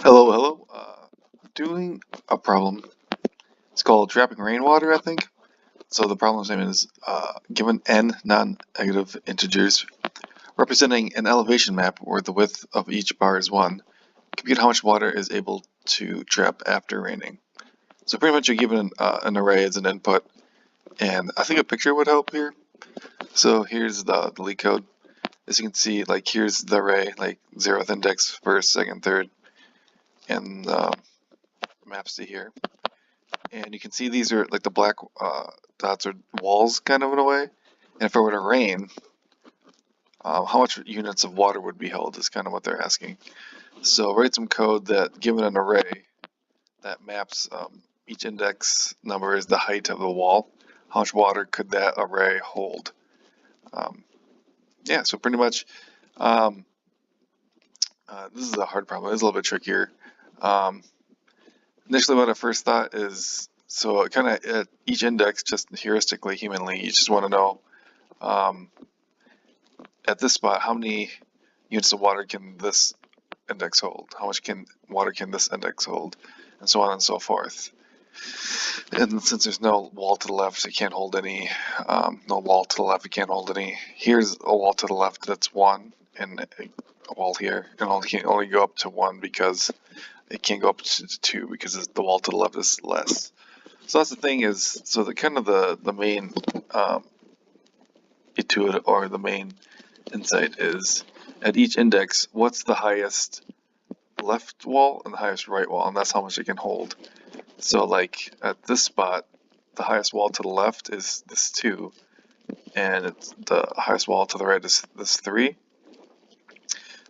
Hello, hello. Doing a problem. It's called trapping rainwater, I think. So the problem statement is given n non-negative integers representing an elevation map where the width of each bar is 1, compute how much water is able to trap after raining. So pretty much you're given an array as an input, and I think a picture would help here. So here's the leak code. As you can see, like here's the array, like 0th index, first, second, third, and maps to here. And you can see these are like the black dots are walls kind of in a way. And if it were to rain, how much units of water would be held is kind of what they're asking. So write some code that, given an array that maps each index number is the height of the wall, how much water could that array hold? Yeah, so pretty much this is a hard problem. It's a little bit trickier. Initially what I first thought is, so kind of at each index, just heuristically, humanly, you just want to know at this spot, how many units of water can this index hold? How much water can this index hold? And so on and so forth. And since there's no wall to the left, it can't hold any. No wall to the left, it can't hold any. Here's a wall to the left that's 1, and a wall here, and can only go up to 1 because it can't go up to 2 because the wall to the left is less. So that's the thing is, so the kind of the main etude or the main insight is at each index, what's the highest left wall and the highest right wall, and that's how much it can hold. So like at this spot, the highest wall to the left is this 2, and the highest wall to the right is this 3.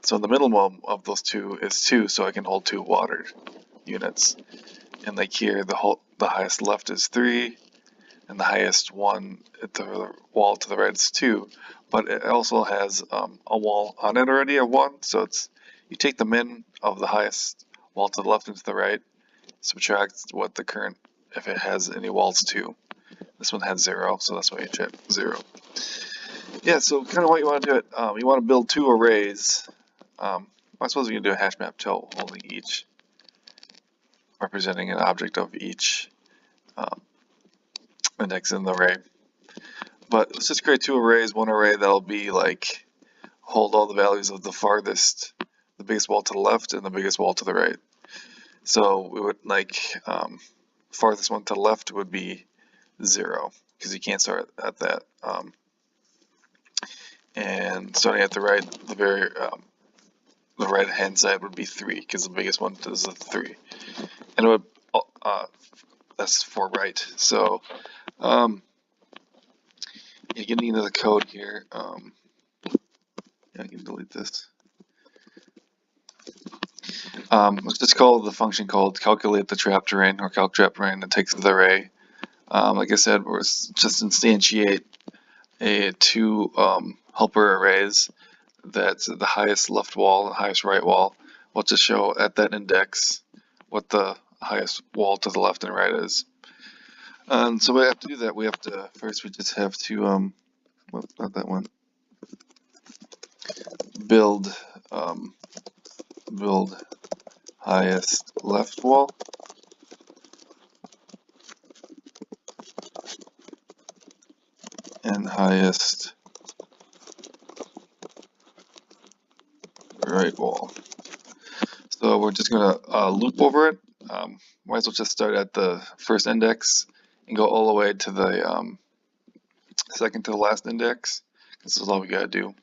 So the minimum of those two is 2, so I can hold 2 water units. And like here, the highest left is 3, and the highest one at the wall to the right is 2. But it also has a wall on it already of 1, so you take the min of the highest wall to the left and to the right, subtract what the current, if it has any walls 2. This one has 0, so that's why you check 0. Yeah, so kind of what you want to do it, you want to build 2 arrays. I suppose you can do a hash map holding each, representing an object of each index in the array. But let's just create 2 arrays. One array that'll be like hold all the values of the biggest wall to the left and the biggest wall to the right. So we would like farthest one to the left would be 0 because you can't start at that. And starting at the right, the right hand side would be 3 because the biggest one is a 3, and it would that's for right. So getting into the code here, I can delete this. Let's just call the function called calculate the trapped array or calc trapped array, and it takes the array. Like I said, we're just instantiate 2 helper arrays. That's the highest left wall and highest right wall. We'll just show at that index what the highest wall to the left and right is. And so we have to do that. We have to just have to well, not that one. Build highest left wall and highest right wall. So we're just gonna loop over it. Might as well just start at the first index and go all the way to the second to the last index. This is all we gotta do.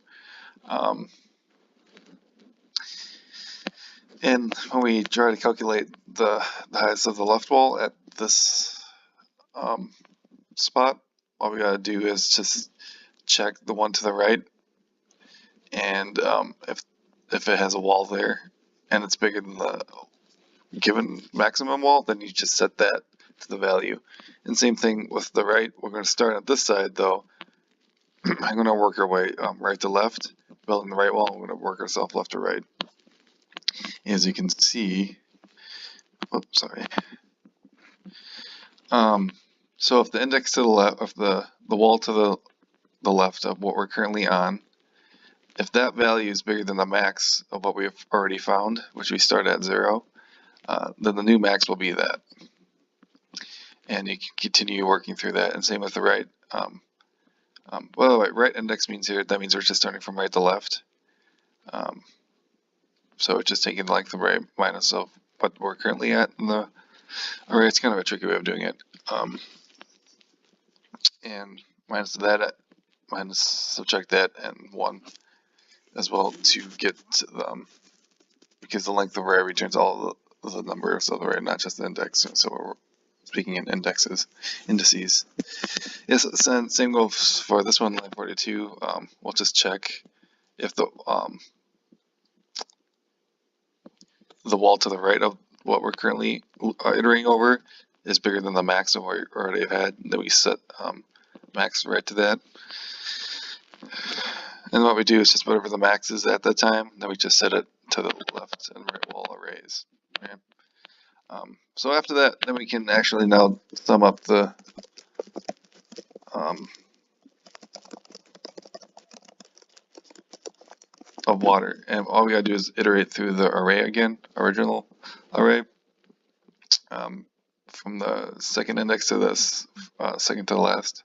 And when we try to calculate the highest of the left wall at this spot, all we gotta do is just check the one to the right, and if it has a wall there and it's bigger than the given maximum wall, then you just set that to the value. And same thing with the right. We're going to start at this side though. I'm going to work our way right to left, building the right wall. I'm going to work ourselves left to right. As you can see, oops, sorry. So if the index to the left, of the wall to the left of what we're currently on, if that value is bigger than the max of what we've already found, which we start at 0, then the new max will be that. And you can continue working through that, and same with the right. Well, right index means here, that means we're just starting from right to left. So it's just taking the length of right minus of what we're currently at in the array. It's kind of a tricky way of doing it. And minus that, minus subtract that and 1 as well to get the, because the length of array returns all the numbers of the array, not just the index. So we're speaking in indices. Yes, same goes for this one, line 42. We'll just check if the wall to the right of what we're currently iterating over is bigger than the max of what we already have had. Then we set max right to that. And what we do is just whatever the max is at that time, then we just set it to the left and right wall arrays. Okay? So after that, then we can actually now sum up the of water, and all we gotta do is iterate through the array again, original array, from the second index to this second to the last,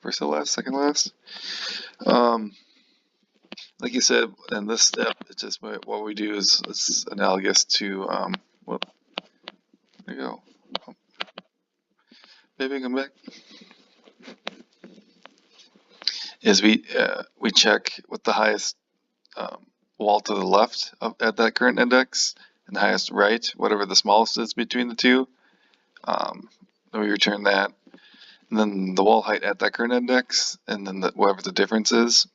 first to the last, second to last. Like you said, in this step, it's just what we do is it's analogous to well, there you go. Baby, come back. Is we check with the highest wall to the left at that current index and the highest right, whatever the smallest is between the two. Then we return that, and then the wall height at that current index, and then whatever the difference is,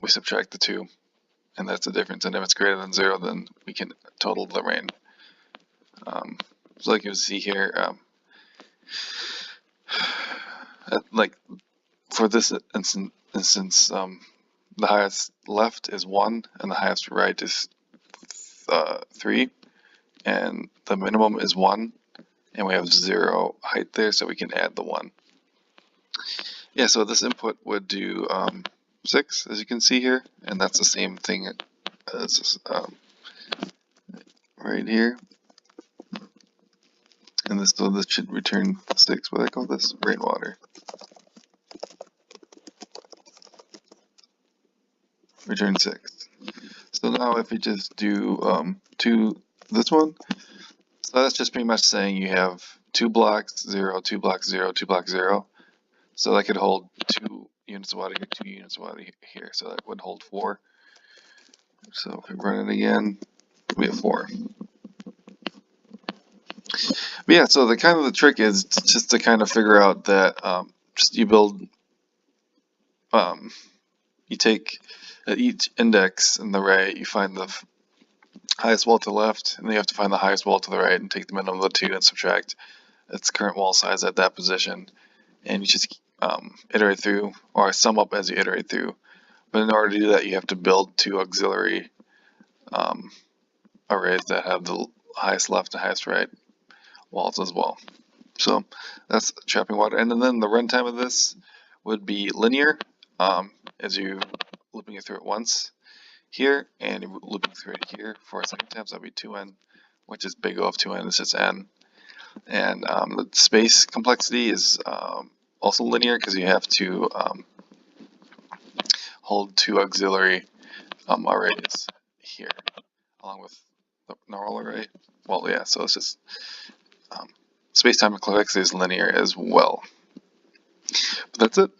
we subtract the two, and that's the difference. And if it's greater than 0, then we can total the rain. So like you see here, like for this instance, the highest left is 1 and the highest right is 3, and the minimum is 1, and we have 0 height there, so we can add the 1. Yeah, so this input would do 6, as you can see here, and that's the same thing as right here. And this should return 6. What do I call this? Rainwater. Return 6. So now if we just do this one, so that's just pretty much saying you have 2 blocks, 0, 2 blocks, 0, 2 blocks, 0. So that could hold 2 units of water here, 2 units of water here. So that would hold 4. So if we run it again, we have 4. But yeah, so the trick is just to kind of figure out that you build, you take at each index in the array, you find the highest wall to the left, and then you have to find the highest wall to the right and take the minimum of the two and subtract its current wall size at that position. And you just iterate through, or sum up as you iterate through. But in order to do that, you have to build 2 auxiliary arrays that have the highest left and highest right walls as well. So that's trapping water. And then the runtime of this would be linear, as you looping it through it once here, and you're looping through it here for a second time, so that'd be 2n, which is big O of 2n, it's just n. And the space complexity is also linear, because you have to hold 2 auxiliary arrays here, along with the normal array. Well, yeah, so it's just space-time complexity is linear as well. But that's it.